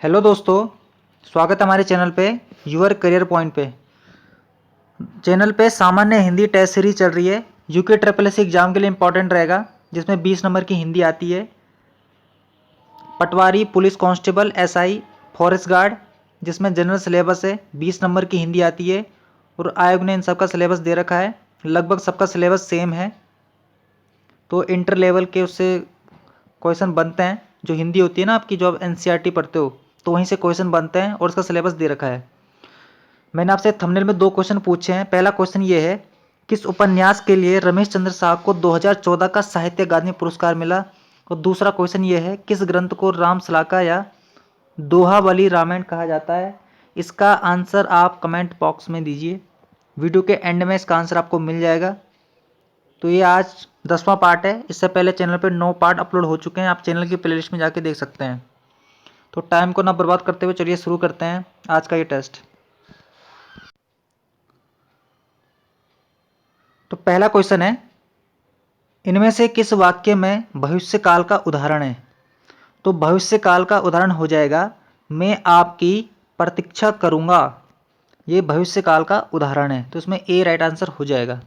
Hello दोस्तों, स्वागत है हमारे चैनल पे यूर करियर पॉइंट पे। चैनल पे सामान्य हिंदी टेस्ट सीरीज चल रही है। यूके ट्रिपल एस एग्जाम के लिए इंपॉर्टेंट रहेगा, जिसमें 20 नंबर की हिंदी आती है। Patwari, police constable, SI, forest guard, जिसमें जनरल सिलेबस है, 20 नंबर की हिंदी आती है। और आयोग ने इन सबका सिलेबस दे रखा है, लगभग सबका सिलेबस सेम है। तो इंटर लेवल के उससे क्वेश्चन बनते हैं। जो हिंदी होती है ना आपकी, जो आप एनसीईआरटी पढ़ते हो, तो वहीं से क्वेश्चन बनते हैं और उसका सिलेबस दे रखा है। मैंने आपसे थंबनेल में 2 क्वेश्चन पूछे हैं। पहला क्वेश्चन ये है, किस उपन्यास के लिए रमेश चंद्र शाह को 2014 का साहित्य अकादमी पुरस्कार मिला। और दूसरा क्वेश्चन ये है, किस ग्रंथ को रामशलाका या दोहाबली रामायण कहा जाता है। इसका आंसर आप कमेंट बॉक्स में दीजिए। वीडियो के एंड में इसका आंसर आपको मिल जाएगा। तो ये आज 10वां पार्ट है। इससे पहले चैनल पर 9 पार्ट अपलोड हो चुके हैं, आप चैनल की प्लेलिस्ट में जाके देख सकते हैं। तो टाइम को ना बर्बाद करते हुए चलिए शुरू करते हैं आज का ये टेस्ट। तो पहला क्वेश्चन है, इनमें से किस वाक्य में भविष्य काल का उदाहरण है। तो भविष्य काल का उदाहरण हो जाएगा, मैं आपकी प्रतीक्षा करूंगा। ये भविष्य काल का उदाहरण है, तो इसमें ए राइट आंसर हो जाएगा।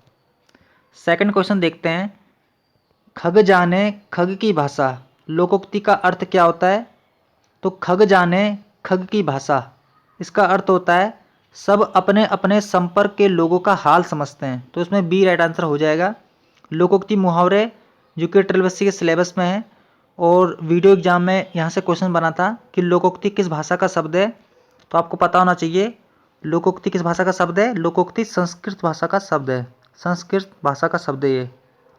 सेकंड क्वेश्चन देखते हैं, खग जाने खग की भाषा लोकोक्ति का अर्थ क्या होता है। तो खग जाने खग की भाषा, इसका अर्थ होता है सब अपने अपने संपर्क के लोगों का हाल समझते हैं। तो इसमें बी राइट आंसर हो जाएगा। लोकोक्ति मुहावरे यूके ट्रिपल एस के सिलेबस में है और वीडियो एग्जाम में यहाँ से क्वेश्चन बना था कि लोकोक्ति किस भाषा का शब्द है। तो आपको पता होना चाहिए लोकोक्ति किस भाषा का शब्द है। लोकोक्ति संस्कृत भाषा का शब्द है, संस्कृत भाषा का शब्द है। ये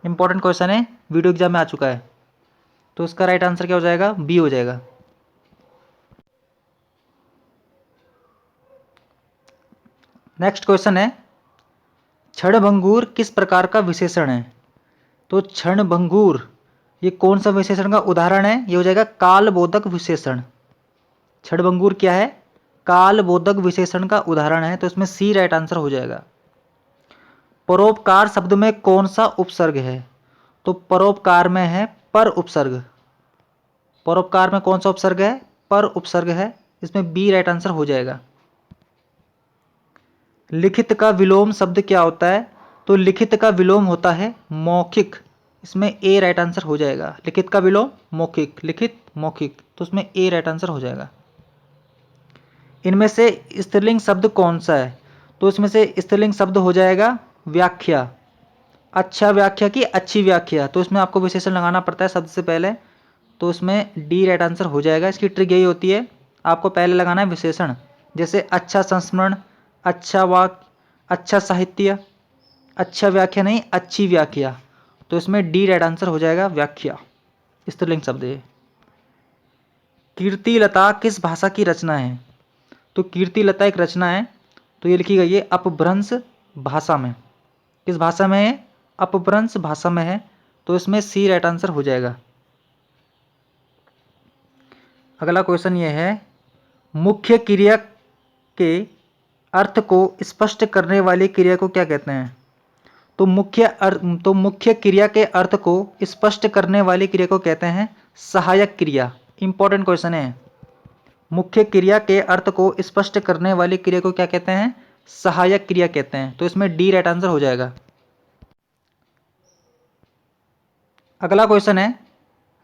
इंपॉर्टेंट क्वेश्चन है, वीडियो एग्जाम में आ चुका है। तो इसका राइट आंसर क्या हो जाएगा, बी हो जाएगा। नेक्स्ट क्वेश्चन है, क्षणभंगुर किस प्रकार का विशेषण है। तो क्षणभंगुर ये कौन सा विशेषण का उदाहरण है। ये हो जाएगा कालबोधक विशेषण। क्षणभंगुर क्या है, कालबोधक विशेषण का उदाहरण है। तो इसमें सी राइट आंसर हो जाएगा। परोपकार शब्द में कौन सा उपसर्ग है। तो परोपकार में है पर उपसर्ग। परोपकार में कौन सा उपसर्ग है, पर उपसर्ग है। इसमें बी राइट आंसर हो जाएगा। लिखित का विलोम शब्द क्या होता है। तो लिखित का विलोम होता है मौखिक। इसमें ए राइट आंसर हो जाएगा। लिखित का विलोम मौखिक, लिखित मौखिक, तो इसमें ए राइट आंसर हो जाएगा। इनमें से स्त्रीलिंग शब्द कौन सा है। तो इसमें से स्त्रीलिंग शब्द हो जाएगा व्याख्या। अच्छा व्याख्या की अच्छी व्याख्या, तो इसमें आपको विशेषण लगाना पड़ता है शब्द से पहले। तो इसमें डी राइट आंसर हो जाएगा। इसकी ट्रिक यही होती है, आपको पहले लगाना है विशेषण, जैसे अच्छा संस्मरण, अच्छा वाक्य, अच्छा साहित्य, अच्छा व्याख्या नहीं अच्छी व्याख्या। तो इसमें डी राइट आंसर हो जाएगा व्याख्या, स्त्रीलिंग शब्द है। कीर्तिलता किस भाषा की रचना है। तो कीर्तिलता एक रचना है, तो ये लिखी गई है अपभ्रंश भाषा में। किस भाषा में है, अपभ्रंश भाषा में है। तो इसमें सी राइट आंसर हो जाएगा। अगला क्वेश्चन ये है, मुख्य क्रिया के अर्थ को स्पष्ट करने वाली क्रिया को क्या कहते हैं। तो मुख्य क्रिया के अर्थ को स्पष्ट करने वाली क्रिया को कहते हैं सहायक क्रिया। इंपॉर्टेंट क्वेश्चन है, मुख्य क्रिया के अर्थ को स्पष्ट करने वाली क्रिया को क्या कहते हैं, सहायक क्रिया कहते हैं। तो इसमें डी राइट आंसर हो जाएगा। अगला क्वेश्चन है,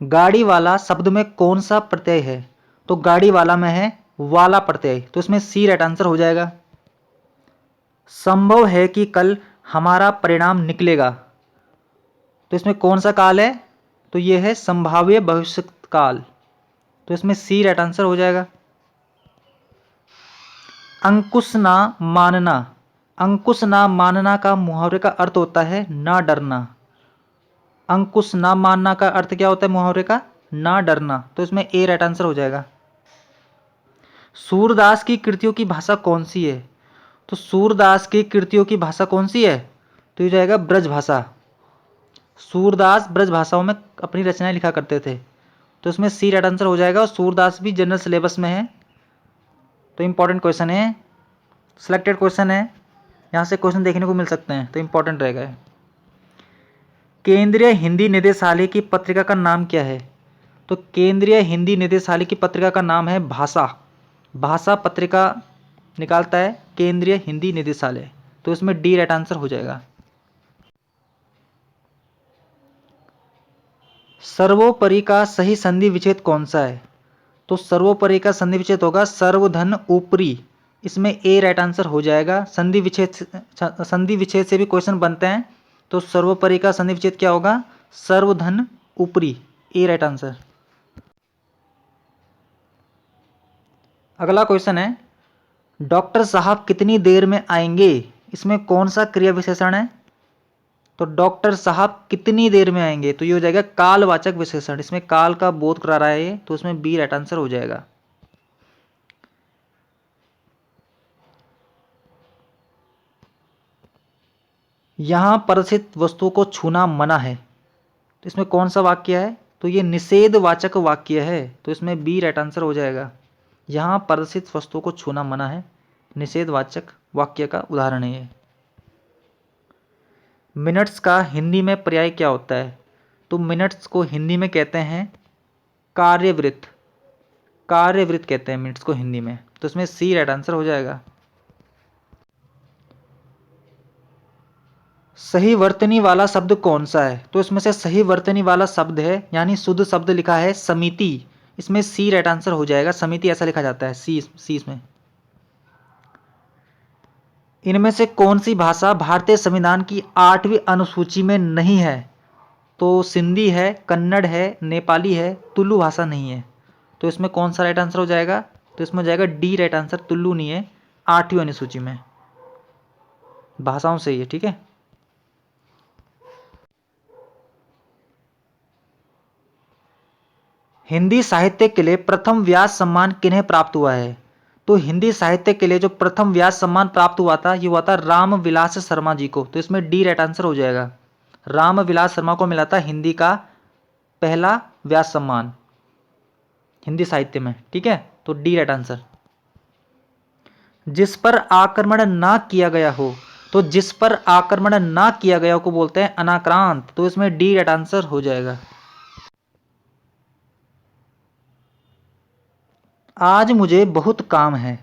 गाड़ी वाला शब्द में कौन सा प्रत्यय है। तो गाड़ी वाला में है वाला प्रत्यय, तो इसमें सी राइट आंसर हो जाएगा। संभव है कि कल हमारा परिणाम निकलेगा, तो इसमें कौन सा काल है। तो ये है संभाव्य भविष्य काल, तो इसमें सी राइट आंसर हो जाएगा। अंकुश ना मानना, अंकुश ना मानना का मुहावरे का अर्थ होता है ना डरना। अंकुश ना मानना का अर्थ क्या होता है मुहावरे का, ना डरना। तो इसमें ए राइट आंसर हो जाएगा। सूरदास की कृतियों की भाषा कौन सी है। तो सूरदास की कृतियों की भाषा कौन सी है, तो ये जाएगा ब्रज भाषा। सूरदास ब्रज भाषाओं में अपनी रचनाएं लिखा करते थे, तो इसमें सी राइट आंसर हो जाएगा। और सूरदास भी जनरल सिलेबस में है, तो इंपॉर्टेंट क्वेश्चन है, सिलेक्टेड क्वेश्चन है, यहाँ से क्वेश्चन देखने को मिल सकते हैं, तो इंपॉर्टेंट रहेगा। केंद्रीय हिंदी निदेशालय की पत्रिका का नाम क्या है। तो केंद्रीय हिंदी निदेशालय की पत्रिका का नाम है भाषा। भाषा पत्रिका निकालता है केंद्रीय हिंदी निदेशालय, तो इसमें डी राइट आंसर हो जाएगा। सर्वोपरि का सही संधि विच्छेद कौन सा है? तो सर्वोपरि का संधि विच्छेद होगा सर्वधन ऊपरी, इसमें ए राइट आंसर हो जाएगा। संधि विच्छेद से भी क्वेश्चन बनते हैं, तो सर्वोपरि का संधि विच्छेद क्या होगा? सर्वधन ऊपरी, ए राइट आंसर। अगला क्वेश्चन है डॉक्टर साहब कितनी देर में आएंगे, इसमें कौन सा क्रिया विशेषण है? तो डॉक्टर साहब कितनी देर में आएंगे, तो ये हो जाएगा कालवाचक विशेषण, इसमें काल का बोध करा रहा है, तो इसमें बी राइट आंसर हो जाएगा। यहां प्रदर्शित वस्तुओं को छूना मना है, तो इसमें कौन सा वाक्य है? तो ये निषेधवाचक वाक्य है, तो इसमें बी राइट आंसर हो जाएगा। यहां प्रदर्शित वस्तुओं को छूना मना है, निषेधवाचक वाक्य का उदाहरण है ये। मिनट्स का हिंदी में पर्याय क्या होता है? तो मिनट्स को हिंदी में कहते हैं कार्यवृत्त, कार्यवृत्त कहते हैं मिनट्स को हिंदी में, तो इसमें सी राइट आंसर हो जाएगा। सही वर्तनी वाला शब्द कौन सा है? तो इसमें से सही वर्तनी वाला शब्द है, यानी शुद्ध शब्द लिखा है समिति, इसमें सी राइट आंसर हो जाएगा। समिति ऐसा लिखा जाता है, सी इसमें। इनमें से कौन सी भाषा भारतीय संविधान की 8वीं अनुसूची में नहीं है? तो सिंधी है, कन्नड़ है, नेपाली है, तुलु भाषा नहीं है, तो इसमें कौन सा राइट आंसर हो जाएगा? तो इसमें हो जाएगा डी राइट आंसर, तुलु नहीं है 8वीं अनुसूची में, भाषाओं से ही है, ठीक है। हिंदी साहित्य के लिए प्रथम व्यास सम्मान किन्हें प्राप्त हुआ है? तो हिंदी साहित्य के लिए जो प्रथम व्यास सम्मान प्राप्त हुआ था, ये हुआ था रामविलास शर्मा जी को, तो इसमें डी राइट आंसर हो जाएगा। रामविलास शर्मा को मिला था हिंदी का पहला व्यास सम्मान हिंदी साहित्य में, ठीक है, तो डी राइट आंसर। जिस पर आक्रमण ना किया गया हो, तो जिस पर आक्रमण ना किया गया हो को बोलते हैं अनाक्रांत, तो इसमें डी राइट आंसर हो जाएगा। आज मुझे बहुत काम है,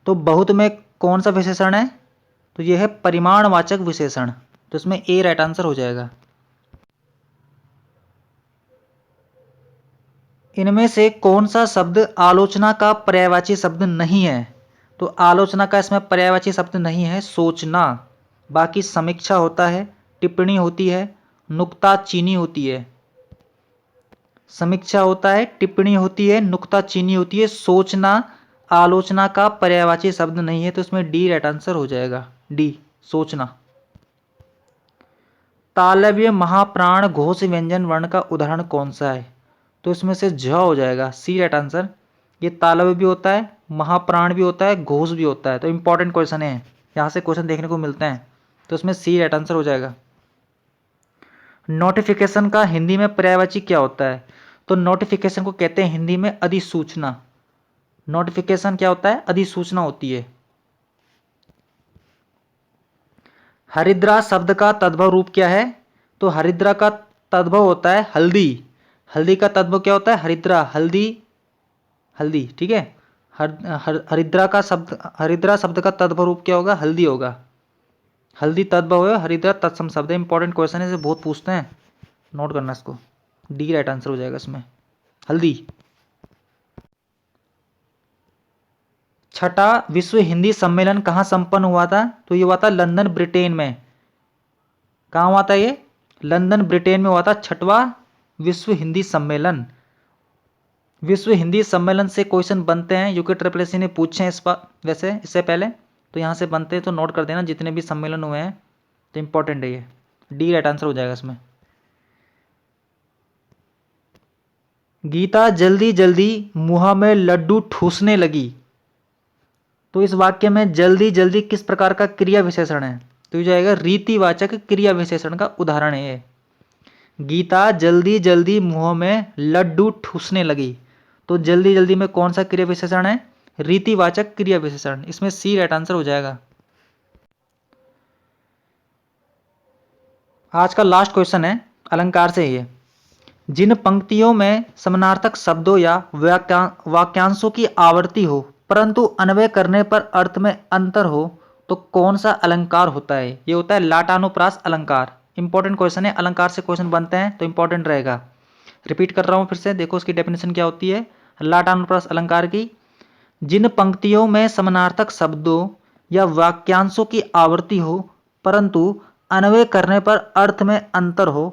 तो बहुत में कौन सा विशेषण है? तो यह है परिमाणवाचक विशेषण, तो इसमें ए राइट आंसर हो जाएगा। इनमें से कौन सा शब्द आलोचना का पर्यायवाची शब्द नहीं है? तो आलोचना का इसमें पर्यायवाची शब्द नहीं है सोचना, बाकी समीक्षा होता है, टिप्पणी होती है, नुक्ताचीनी होती है। समीक्षा होता है, टिप्पणी होती है, नुक्ताचीनी होती है, सोचना आलोचना का पर्यायवाची शब्द नहीं है, तो इसमें डी राइट आंसर हो जाएगा, डी सोचना। तालव्य महाप्राण घोष व्यंजन वर्ण का उदाहरण कौन सा है? तो इसमें से झ हो जाएगा, सी राइट आंसर। ये तालव्य भी होता है, महाप्राण भी होता है, घोष भी होता है, तो इंपॉर्टेंट क्वेश्चन है, यहाँ से क्वेश्चन देखने को मिलते हैं, तो इसमें सी राइट आंसर हो जाएगा। नोटिफिकेशन का हिंदी में पर्यायवाची क्या होता है? तो नोटिफिकेशन को कहते हैं हिंदी में अधिसूचना। नोटिफिकेशन क्या होता है? अधिसूचना होती है। हरिद्रा शब्द का तद्भव रूप क्या है? तो हरिद्रा का तद्भव होता है हल्दी। हल्दी का तद्भव क्या होता है? हरिद्रा, हल्दी, हल्दी, ठीक है। हरिद्रा शब्द का तद्भव रूप क्या होगा? हल्दी होगा। हल्दी तद्भव है, हरिद्रा तत्सम शब्द है। इंपॉर्टेंट क्वेश्चन है, इसे बहुत पूछते हैं, नोट करना इसको। डी राइट आंसर हो जाएगा इसमें, हल्दी। छठा विश्व हिंदी सम्मेलन कहाँ संपन्न हुआ था? तो ये हुआ था लंदन, ब्रिटेन में। कहाँ हुआ था ये? लंदन, ब्रिटेन में हुआ था छठवां विश्व हिंदी सम्मेलन। विश्व हिंदी सम्मेलन से क्वेश्चन बनते हैं, यूके ट्रिपल ने पूछे हैं इस बार, वैसे इससे पहले, तो यहाँ से बनते हैं, तो नोट कर देना जितने भी सम्मेलन हुए हैं, तो इंपॉर्टेंट है ये। डी राइट आंसर हो जाएगा इसमें। गीता जल्दी जल्दी मुंह में लड्डू ठूसने लगी, तो इस वाक्य में जल्दी जल्दी किस प्रकार का क्रिया विशेषण है? तो ये जाएगा रीतिवाचक क्रिया विशेषण का उदाहरण है ये। गीता जल्दी जल्दी मुंह में लड्डू ठूसने लगी, तो जल्दी जल्दी में कौन सा क्रिया विशेषण है? रीतिवाचक क्रिया विशेषण, इसमें सी राइट आंसर हो जाएगा। आज का लास्ट क्वेश्चन है अलंकार से ये। जिन पंक्तियों में समानार्थक शब्दों या वाक्यांशों की आवर्ती हो परंतु अन्वय करने पर अर्थ में अंतर हो तो कौन सा अलंकार होता है? ये होता है लाटानुप्रास अलंकार। इंपॉर्टेंट क्वेश्चन है, अलंकार से क्वेश्चन बनते हैं तो इंपॉर्टेंट रहेगा। रिपीट कर रहा हूं फिर से, देखो उसकी डेफिनेशन क्या होती है लाटानुप्रास अलंकार की। जिन पंक्तियों में समानार्थक शब्दों या वाक्यांशों की आवर्ती हो परंतु अन्वय करने पर अर्थ में अंतर हो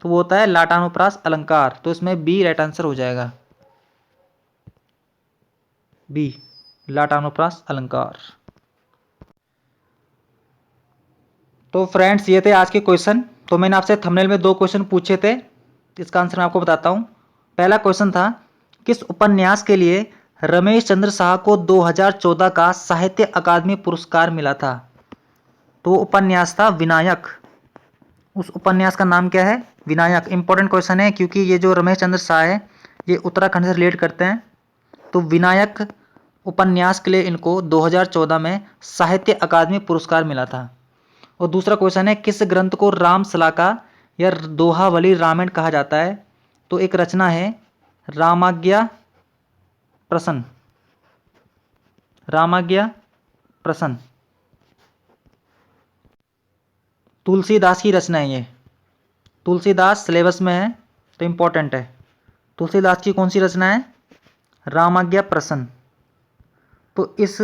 तो वो होता है लाटानुप्रास अलंकार। तो इसमें बी राइट आंसर हो जाएगा, बी लाटानुप्रास अलंकार। तो फ्रेंड्स ये थे आज के क्वेश्चन। तो मैंने आपसे थंबनेल में 2 क्वेश्चन पूछे थे, इसका आंसर मैं आपको बताता हूं। पहला क्वेश्चन था किस उपन्यास के लिए रमेश चंद्र शाह को 2014 का साहित्य अकादमी पुरस्कार मिला था? तो उपन्यास था विनायक। उस उपन्यास का नाम क्या है? विनायक। इंपॉर्टेंट क्वेश्चन है क्योंकि ये जो रमेश चंद्र शाह है ये उत्तराखंड से रिलेट करते हैं। तो विनायक उपन्यास के लिए इनको 2014 में साहित्य अकादमी पुरस्कार मिला था। और दूसरा क्वेश्चन है किस ग्रंथ को रामशलाका या दोहावली रामायण कहा जाता है? तो एक रचना है रामाज्ञा प्रसन, रामाज्ञा प्रसन, तुलसीदास की रचना है ये। तुलसीदास सिलेबस में है तो इंपॉर्टेंट है। तुलसीदास की कौन सी रचना है? रामाज्ञा प्रसन। तो इस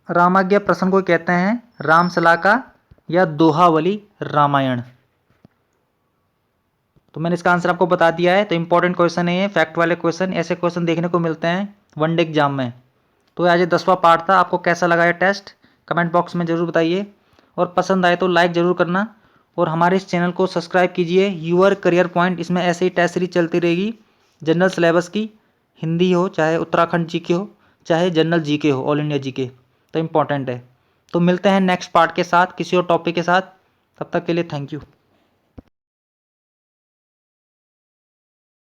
रामाज्ञा प्रसन को कहते हैं रामशलाका या दोहावली रामायण। तो मैंने इसका आंसर आपको बता दिया है। तो इंपॉर्टेंट क्वेश्चन है ये, फैक्ट वाले क्वेश्चन। ऐसे क्वेश्चन देखने को मिलते हैं वनडे एग्जाम में। तो आज ये 10वां पार्ट था। आपको कैसा लगा ये टेस्ट कमेंट बॉक्स में ज़रूर बताइए, और पसंद आए तो लाइक ज़रूर करना, और हमारे इस चैनल को सब्सक्राइब कीजिए। यूअर करियर पॉइंट, इसमें ऐसे ही टेस्ट सीरीज चलती रहेगी जनरल सिलेबस की, हिंदी हो चाहे उत्तराखंड जीके हो चाहे जनरल जीके हो, ऑल इंडिया जीके। तो इंपॉर्टेंट है। तो मिलते हैं नेक्स्ट पार्ट के साथ किसी और टॉपिक के साथ। तब तक के लिए थैंक यू।